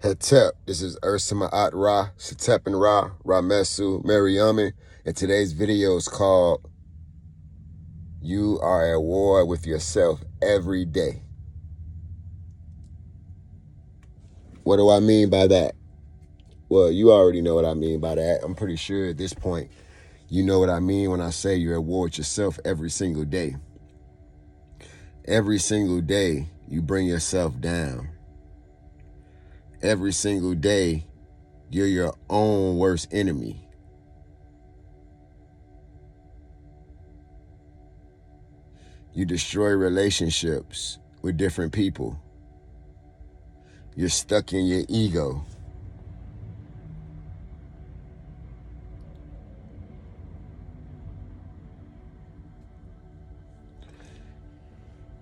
Hetep, this is Ursima Ra, Setep and Ra, Ramesu, Mariamin, and today's video is called You Are at War with Yourself Every Day. What do I mean by that? Well, you already know what I mean by that. I'm pretty sure at this point you know what I mean when I say you're at war with yourself every single day. Every single day you bring yourself down. Every single day you're your own worst enemy. You destroy relationships with different people. You're stuck in your ego.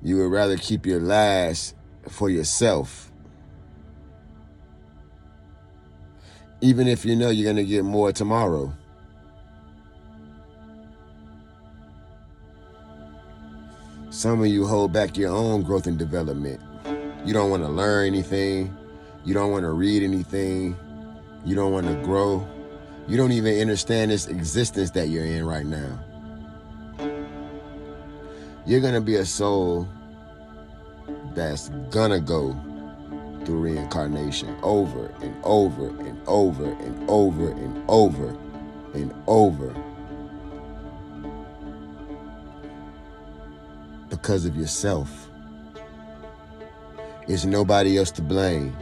You would rather keep your last for yourself. Even if you know you're going to get more tomorrow. Some of you hold back your own growth and development. You don't want to learn anything. You don't want to read anything. You don't want to grow. You don't even understand this existence that you're in right now. You're going to be a soul that's going to go through reincarnation over and over and over and over and over and over. Because of yourself. It's nobody else to blame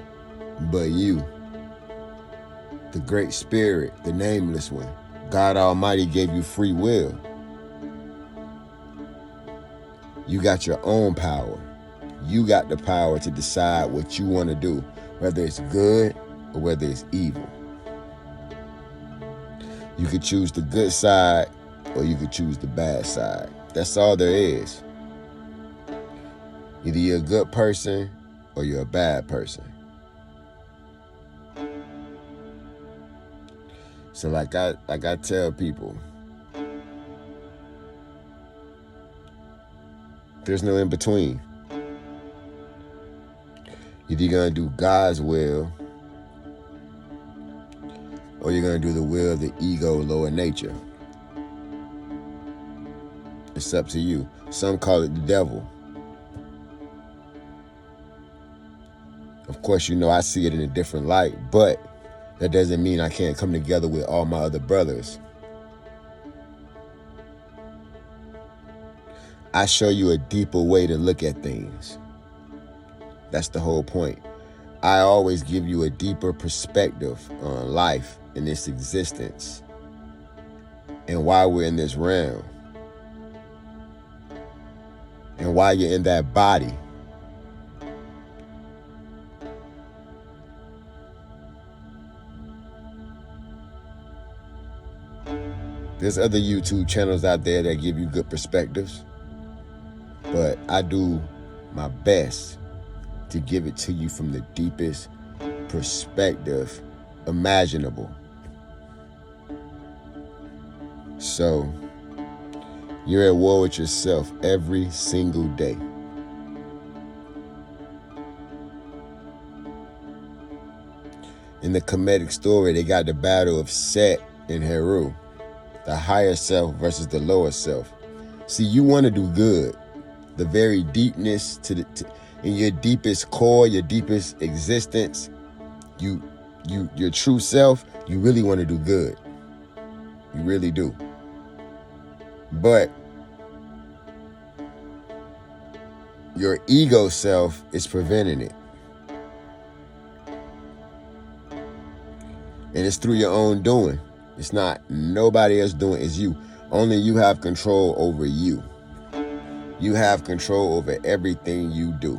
but you. The Great Spirit, the Nameless One. God Almighty gave you free will. You got your own power. You got the power to decide what you want to do, whether it's good or whether it's evil. You could choose the good side or you could choose the bad side. That's all there is. Either you're a good person or you're a bad person. So like I tell people, there's no in between. Either you're going to do God's will or you're going to do the will of the ego, lower nature. It's up to you. Some call it the devil. Of course, you know I see it in a different light, but that doesn't mean I can't come together with all my other brothers. I show you a deeper way to look at things. That's the whole point. I always give you a deeper perspective on life and its existence and why we're in this realm and why you're in that body. There's other YouTube channels out there that give you good perspectives, but I do my best to give it to you from the deepest perspective imaginable. So, you're at war with yourself every single day. In the Kemetic story, they got the battle of Set and Heru. The higher self versus the lower self. See, you want to do good. The very deepness in your deepest core, your deepest existence, your true self, you really want to do good. You really do. But your ego self is preventing it. And it's through your own doing. It's not nobody else doing it, it's you. Only you have control over you. You have control over everything you do.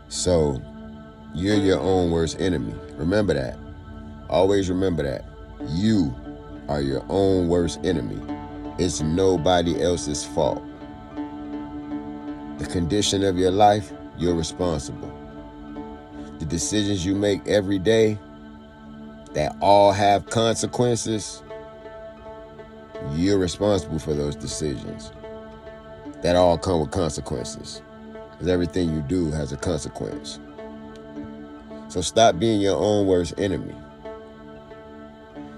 So, you're your own worst enemy. Remember that. Always remember that. You are your own worst enemy. It's nobody else's fault. The condition of your life, you're responsible. The decisions you make every day that all have consequences, you're responsible for those decisions. That all come with consequences. because everything you do has a consequence. So stop being your own worst enemy.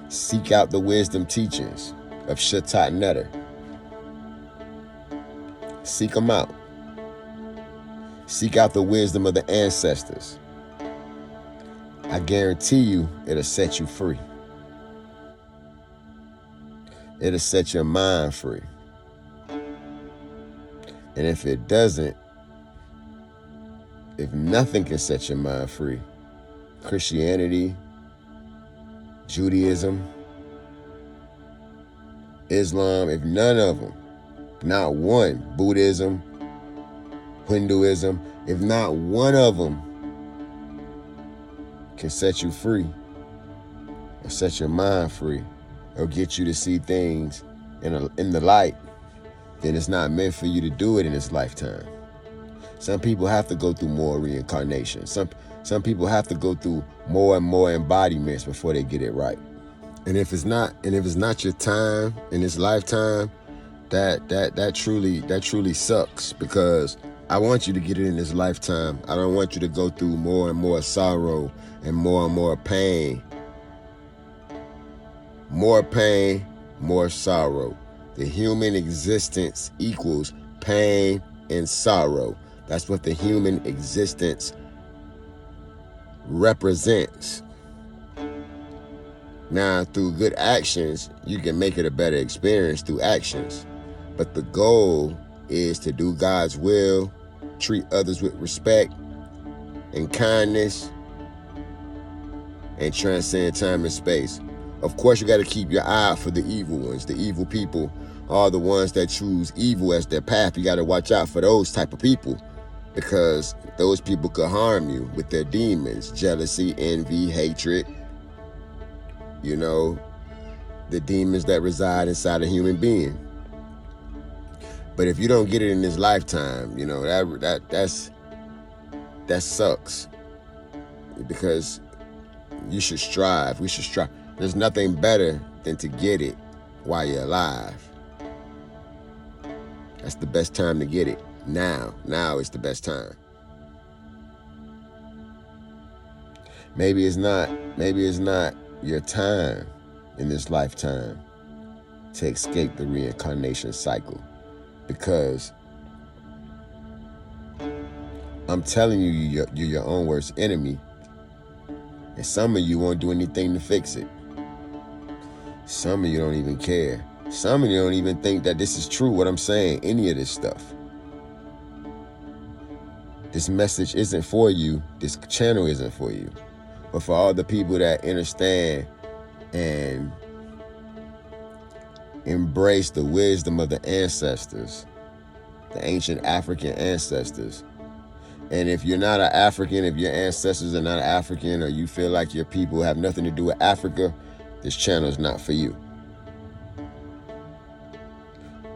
Seek out the wisdom teachings of Shatat Netter. Seek them out. Seek out the wisdom of the ancestors. I guarantee you it'll set you free. It'll set your mind free. And if it doesn't, if nothing can set your mind free, Christianity, Judaism, Islam, if none of them, not one, Buddhism, Hinduism, if not one of them can set you free or set your mind free or get you to see things in the light, then it's not meant for you to do it in this lifetime. Some people have to go through more reincarnation. Some people have to go through more and more embodiments before they get it right. And if it's not your time in this lifetime, that truly sucks, because I want you to get it in this lifetime. I don't want you to go through more and more sorrow and more pain. More pain, more sorrow. The human existence equals pain and sorrow. That's what the human existence represents. Now, through good actions, you can make it a better experience through actions. But the goal is to do God's will, treat others with respect and kindness, and transcend time and space. Of course, you got to keep your eye out for the evil ones. The evil people are the ones that choose evil as their path. You got to watch out for those type of people, because those people could harm you with their demons, jealousy, envy, hatred. You know, the demons that reside inside a human being. But if you don't get it in this lifetime, you know, that sucks, because you should strive. We should strive. There's nothing better than to get it while you're alive. That's the best time to get it. Now is the best time. Maybe it's not your time in this lifetime to escape the reincarnation cycle, because I'm telling you, you're your own worst enemy, and some of you won't do anything to fix it. Some of you don't even care. Some of you don't even think that this is true, what I'm saying, any of this stuff. This message isn't for you. This channel isn't for you. But for all the people that understand and embrace the wisdom of the ancestors, the ancient African ancestors. And if you're not an African, if your ancestors are not African, or you feel like your people have nothing to do with Africa, this channel is not for you.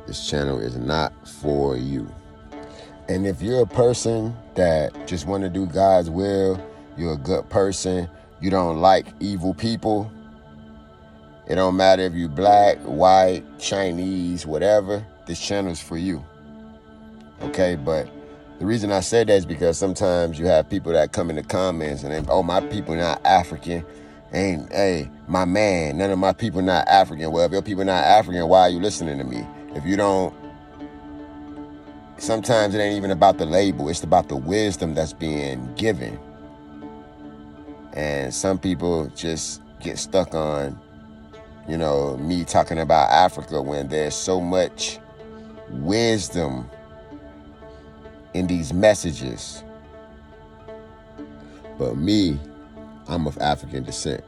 This channel is not for you. And if you're a person that just want to do God's will, you're a good person, you don't like evil people, it don't matter if you're black, white, Chinese, whatever, this channel is for you. Okay, but the reason I said that is because sometimes you have people that come in the comments and they, oh, my people not African. Hey, my man, none of my people not African. Well, if your people not African, why are you listening to me? If you don't, sometimes it ain't even about the label. It's about the wisdom that's being given. And some people just get stuck on, you know, me talking about Africa when there's so much wisdom in these messages. But me, I'm of African descent.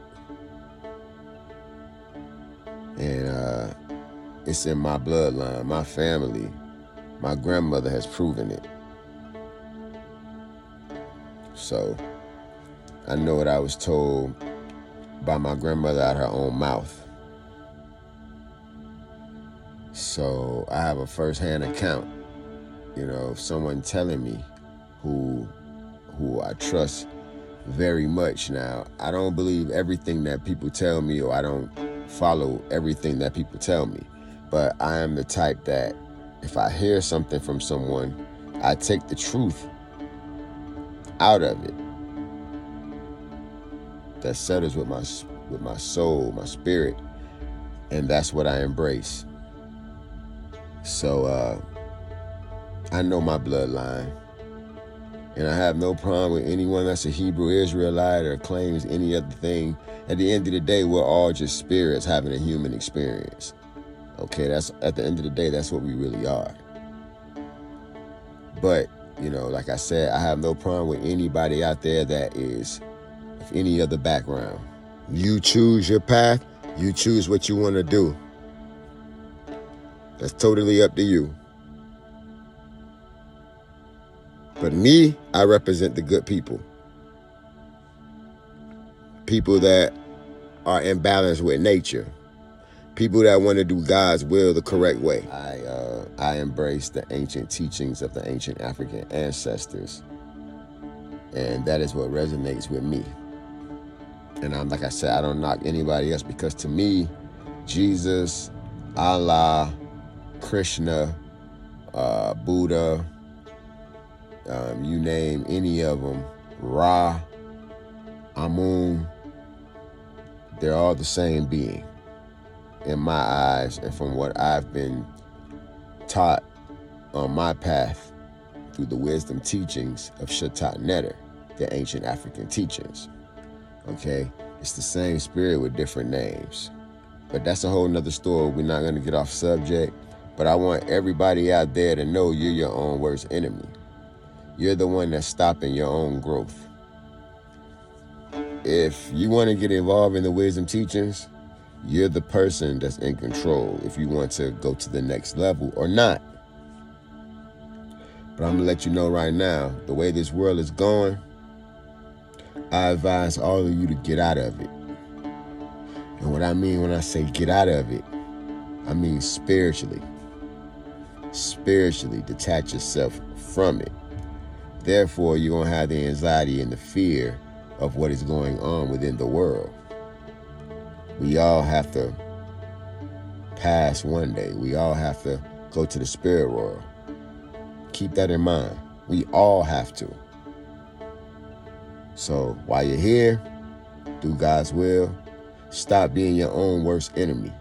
And it's in my bloodline, my family. My grandmother has proven it. So I know what I was told by my grandmother out her own mouth. So I have a first-hand account, you know, of someone telling me who I trust very much. Now, I don't believe everything that people tell me, or I don't follow everything that people tell me, but I am the type that if I hear something from someone, I take the truth out of it that settles with my soul, my spirit, and that's what I embrace. So I know my bloodline, and I have no problem with anyone that's a Hebrew Israelite or claims any other thing. At the end of the day, we're all just spirits having a human experience. Okay, that's at the end of the day, that's what we really are. But, you know, like I said, I have no problem with anybody out there that is of any other background. You choose your path, you choose what you want to do. That's totally up to you. But me, I represent the good people. People that are in balance with nature. People that want to do God's will the correct way. I embrace the ancient teachings of the ancient African ancestors. And that is what resonates with me. And like I said, I don't knock anybody else, because to me, Jesus, Allah, Krishna, Buddha, you name any of them, Ra, Amun, they're all the same being in my eyes, and from what I've been taught on my path through the wisdom teachings of Shatat Neter, the ancient African teachings. Okay, it's the same spirit with different names. But that's a whole nother story. We're not gonna get off subject, but I want everybody out there to know you're your own worst enemy. You're the one that's stopping your own growth. If you want to get involved in the wisdom teachings, you're the person that's in control if you want to go to the next level or not. But I'm gonna let you know right now, the way this world is going, I advise all of you to get out of it. And what I mean when I say get out of it, I mean spiritually. Spiritually detach yourself from it. Therefore, you won't have the anxiety and the fear of what is going on within the world. We all have to pass one day. We all have to go to the spirit world. Keep that in mind. We all have to. So while you're here, do God's will. Stop being your own worst enemy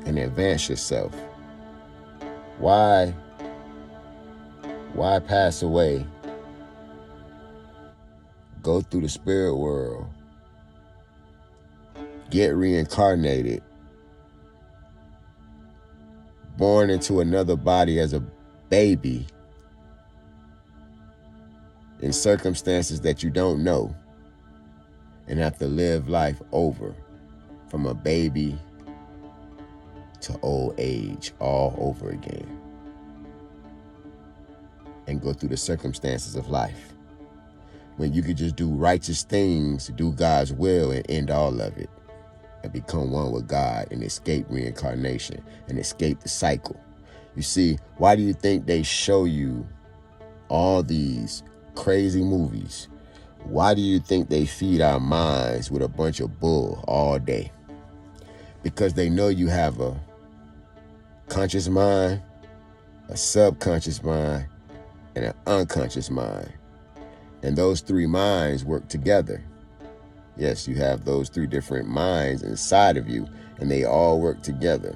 and advance yourself. Why pass away? Go through the spirit world. Get reincarnated. Born into another body as a baby in circumstances that you don't know, and have to live life over from a baby to old age all over again, and go through the circumstances of life when you could just do righteous things, do God's will, and end all of it and become one with God and escape reincarnation and escape the cycle. You see, why do you think they show you all these crazy movies? Why do you think they feed our minds with a bunch of bull all day? Because they know you have a conscious mind, a subconscious mind, and an unconscious mind. And those three minds work together. Yes, you have those three different minds inside of you, and they all work together.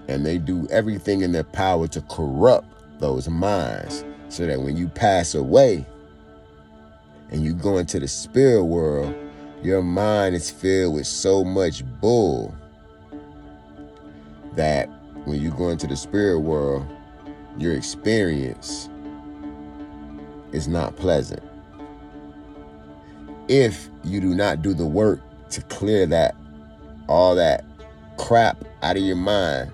And they do everything in their power to corrupt those minds, so that when you pass away and you go into the spirit world, your mind is filled with so much bull that when you go into the spirit world, your experience is not pleasant. If you do not do the work to clear all that crap out of your mind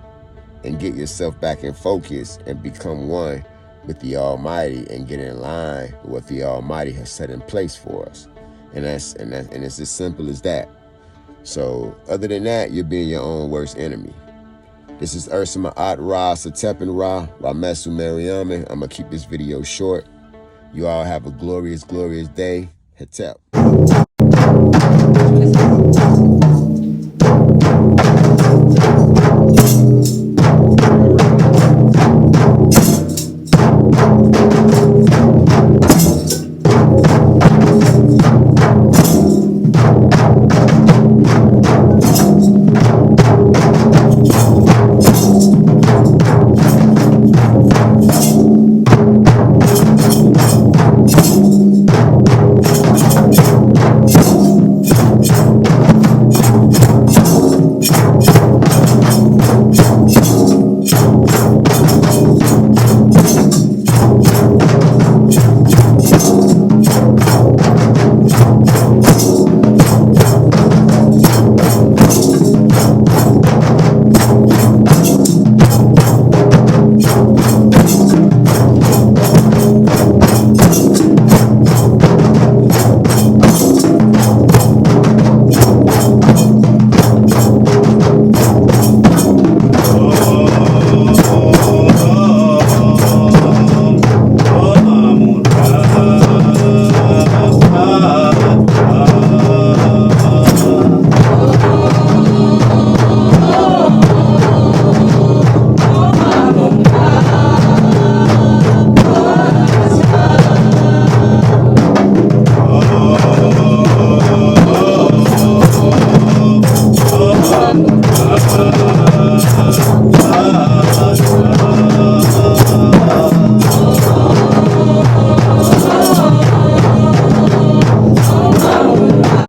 and get yourself back in focus and become one with the Almighty and get in line with what the Almighty has set in place for us. And it's as simple as that. So other than that, you're being your own worst enemy. This is Ursa Ma'at Ra Satepin Ra Ramesu Mariame. I'm gonna keep this video short. You all have a glorious, glorious day. Hetep.